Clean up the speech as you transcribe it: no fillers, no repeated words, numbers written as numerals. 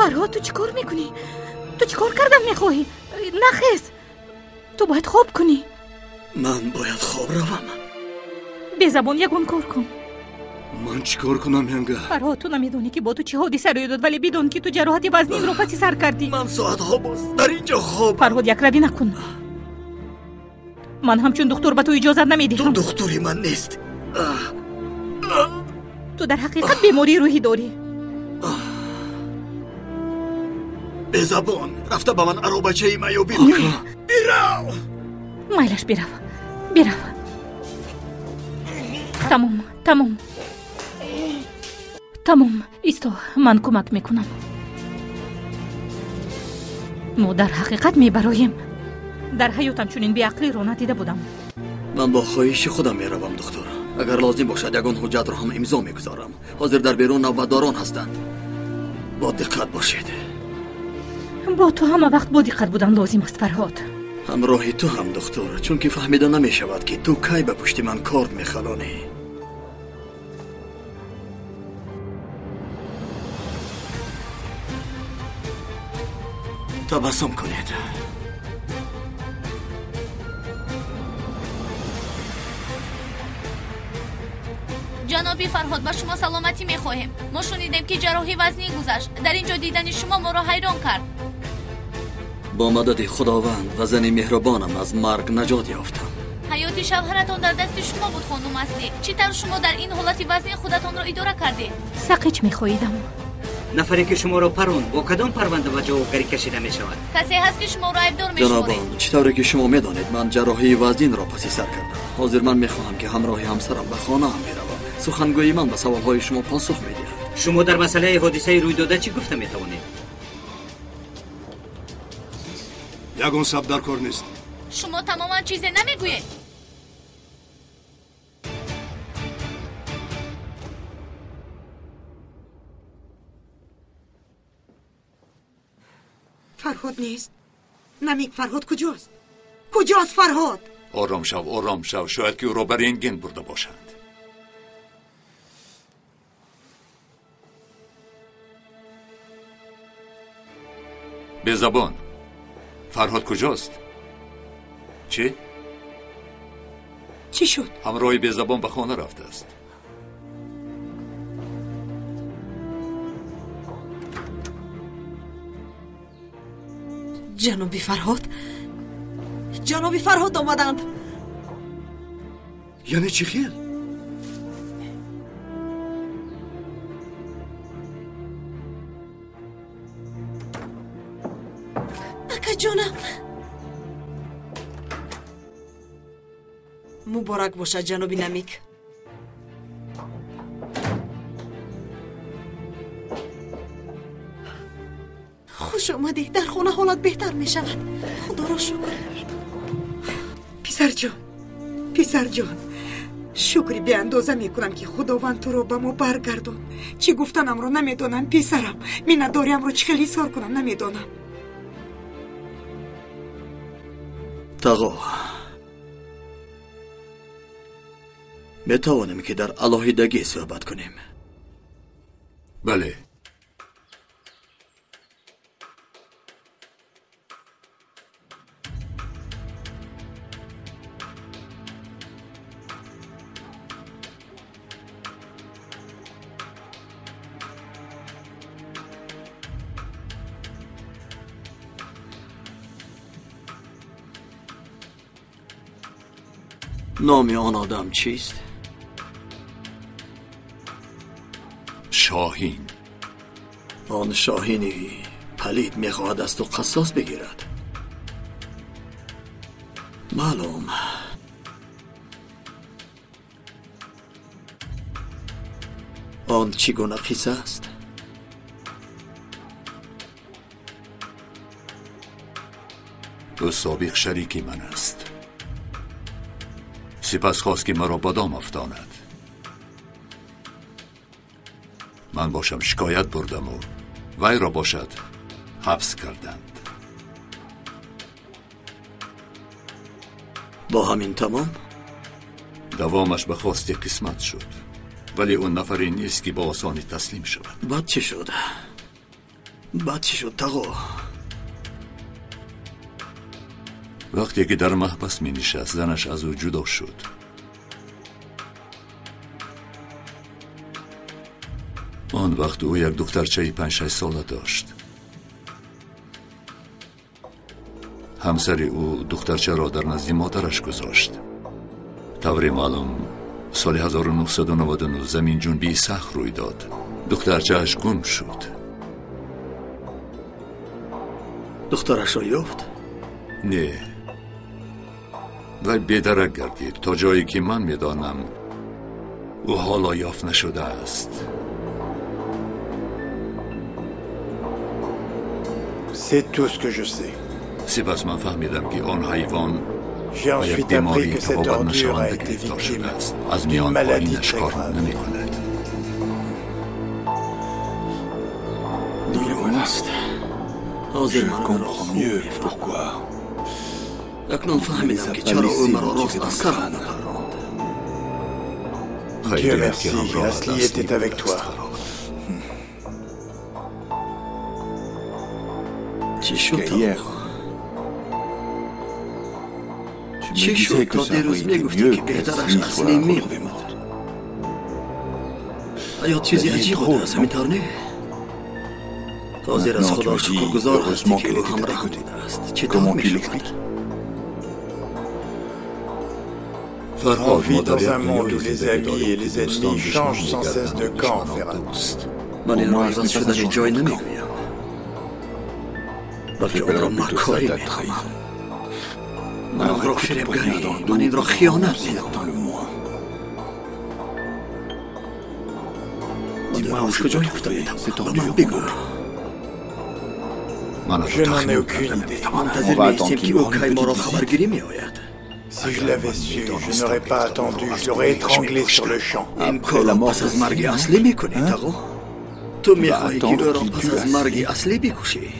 فرهاد تو چی کار میکنی؟ تو چی کار کردن میخواهی؟ نخیز، تو باید خواب کنی. من باید خواب روم. به زبان یکون کار کن. من چی کار کنم ینگه؟ فرهاد تو نمیدونی که با تو چه حادثه روی داد، ولی بدون که تو جراحت وزنین رو پسی سر کردی. من ساعتها باز در اینجا خواب. فرهاد یک روی نکن. من همچون دکتر به تو اجازت نمیدهم. تو دکتری من نیست. تو در حقیقت بیماری روحی داری. به زبان رفته به من ارو بچه ای میو بیرو. مایلش برو. تمام ایستا، من کمک میکنم. ما در حقیقت میبرایم. در حیاتم چونین بیعقلی رو ندیده بودم. من با خواهش خودم میروم دکتر. اگر لازم باشد یگان حجت رو هم امضا میگذارم. حاضر در بیرون نوبتداران هستند. با دقت باشید. با تو همه وقت با دقت بودن لازم است فرهاد. همراه تو هم دکتر، چون که فهمیده نمیشود که تو کی به پشت من کارت میخلانی. تبسم کنید. جنابی فرهاد، با شما سلامتی میخواهیم. ما شنیدیم که جراحی وزنی گذشت. در اینجا دیدن شما ما را حیران کرد. با مدد خداوند و زن مهربانم از مرگ نجات یافتم. حیات شوهرتان در دست شما بود خانم اصلی. چطور شما در این حالت وزنی خودتان را اداره کردید؟ سقیچ میخواییدم. نفری که شما را پروند با کدام پرونده و جوابگری کشیده می شود؟ کسی هست که شما را عیبدار می شمارید؟ جنابان، چطوری که شما میدانید من جراحی وزین را پسی سر کردم. حاضر من میخواهم که همراه همسرم به خانه هم بروم. سخنگوی من به سوالهای شما پاسخ میدهد. شما در مسئله حادثه روی داده چی گفته میتوانید؟ یگان سب در کار نیست. شما تماما چیزی نمیگویید. فرهاد نیست. نمیک فرهاد کجاست؟ کجاست فرهاد؟ آرام شو. شاید که او را برای رنتگن برده باشند. به زبان فرهاد کجاست؟ چی شد؟ همراه به زبان به خانه رفته است. جنابی فرهاد آمدند. یعنی چی خیر؟ نکه جانم. مبارک باشد جنابی نمیک. خوش آمدی. در خانه حالت بهتر می شود. خدا را شکر. پسر جان شکری به اندازه می کنم که خداوند تو رو به ما برگردون. چی گفتنم رو نمیدانم پسرم. مینداریم رو چه خیلی سار کنم نمیدانم. تقا میتوانیم که در علاهیدگی صحبت کنیم؟ بله. نام آن آدم چیست؟ شاهین. آن شاهینی پلید میخواهد از تو قصاص بگیرد. معلوم. آن چگونه قصه است؟ او سابق شریکی من است. سپس خواست که مرا بدام افتاند. من باشم شکایت بردم و وی را باشد حبس کردند. با همین تمام؟ دوامش به خواست قسمت شد، ولی اون نفری نیست که با آسانی تسلیم شود. بعد چه شد؟ بعد چی شد تقو؟ وقتی که در محبس می نشست زنش از او جدا شد. آن وقت او یک دخترچه 5-6 ساله داشت. همسر او دخترچه را در نزد مادرش گذاشت. طور معلوم سال 1999 زمین جنبی سخت روی داد. دخترچه‌اش گم شد. دخترش را یافت؟ نه، ولی بی‌درک گردید تا جایی که من میدانم او حالا یافت نشده است. C'est tout ce que je sais. سپس من فهمیدم که آن حیوان J'ai با یک ensuite appris بیماری que cette تبابت ordure a نشونده été گرفتار victime شده است. از d'une میان maladie پایینش très کار grave. نمی کند. دیگه است. حاضر من را Mieux, pourquoi? اکنون فهمیدم که چرا او مرا راست از سرم نپراند. Dieu merci, Asli était avec toi. چی شد Que تقو؟ hier, tu me چی disais شد que تا ça دیروز aurait été میگفتی mieux که que بهترش Asli اصلی soit می retrouvée بود؟ morte. آیا چیزی Asli est عجیب drôle, بوده است non? همینطور نه؟ حاضر از Maintenant, tu خدا me dis, شکرگزار هستی heureusement که qu'elle او était à همراه tes côtés. بوده است. چطور Comment tu می شود؟ l'expliques? On فرهاد vit مادر dans یک un monde où دنیای les زندگی amis et دارد les که دوستان ennemis دشمن changent sans cesse de می‌گردند، camp, دشمنان Ferhat. دوست. من این را Moi, عوض ce n'est pas شدن un جای changement de نمیگویم، بلکه آن را J'appellerais plutôt ça مکاری de la می‌نامم. trahison. من آن را فریبگری، من این را خیانت می‌نامم. Attends-le-moi. من از کجا یافتم C'est به tordu, من بگو. من از Je n'en ai تخمین aucune کردن idée. نمی‌توانم. منتظر می‌ایستیم که او کی ما را خبرگیری می‌آید. Si je l'avais su, je n'aurais pas attendu, je l'aurais étranglé sur le champ. این کار را پس از مرگ اصلی می‌کنی تقو؟ تو می‌خواهی که او را پس از مرگ اصلی بکشی؟